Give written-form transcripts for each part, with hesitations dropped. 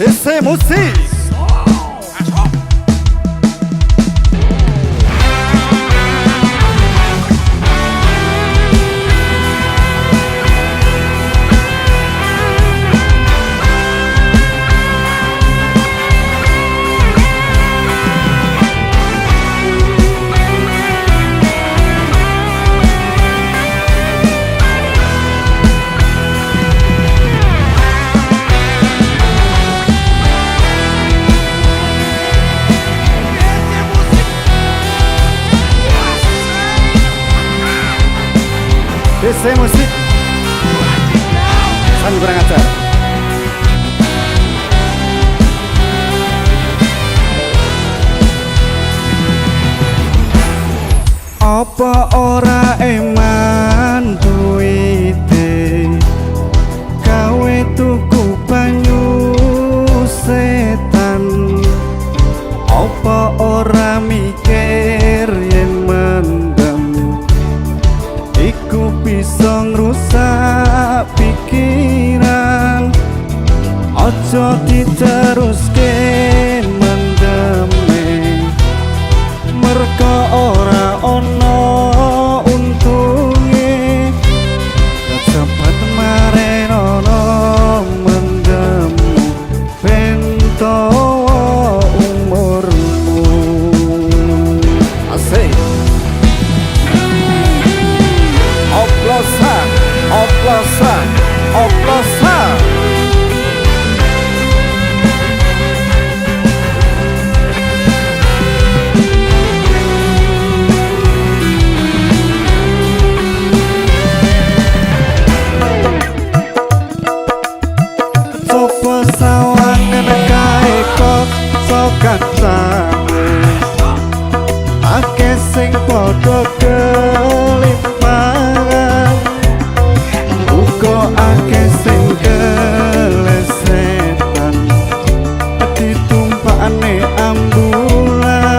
Ese musik. Ese musik. Sami kurang ajar. Apa ora eman duwite gawe tuku banyu setan. Apa ora mikir yen mendem iku bisa ngrusak pikiran. Aja diteruske mendeme merga ora ana untunge. Cepet marenono mendem bento umurmu. Asik. Oplosan, oplosan, oplosan. Sopo sawangan kae kok sokatamu akeh sing padha kelimpangan, uga akeh sing kelesetan ditumpakane ambulan.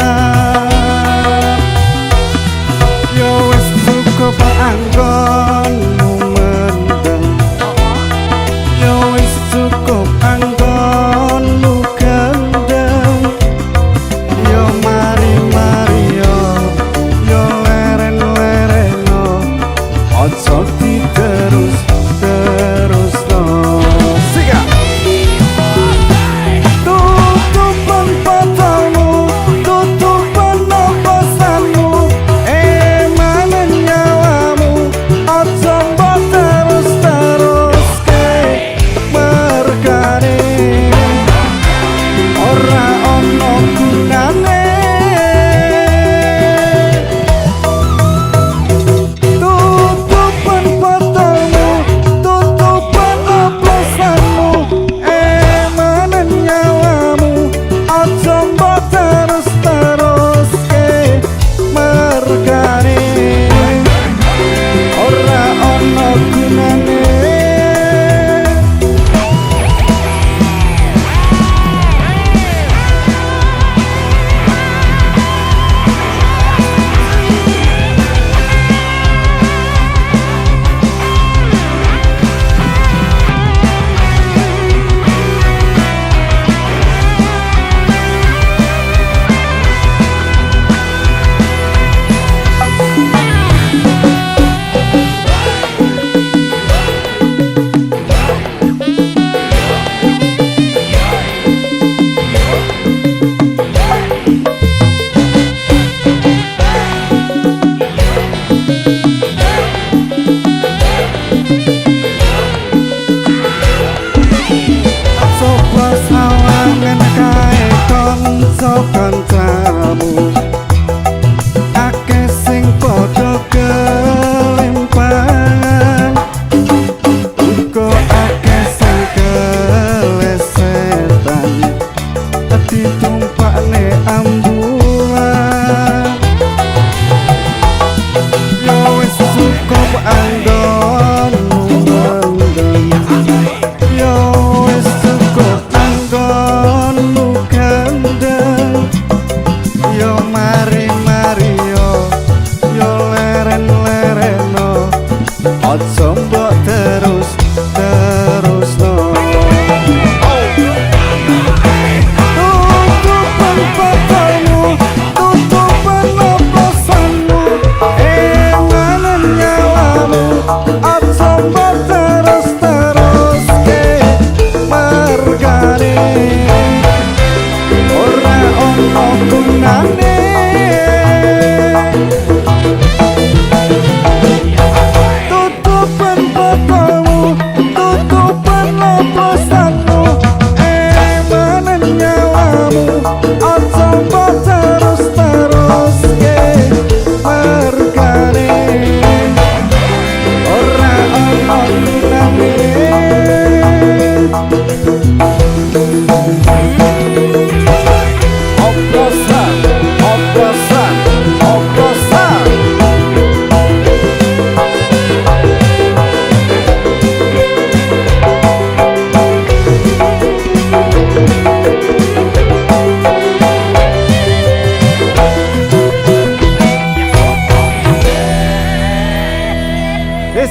Yo wis cukup anggonmu mendem, yo wis cukup anggonmu gendeng.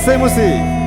MC Musik.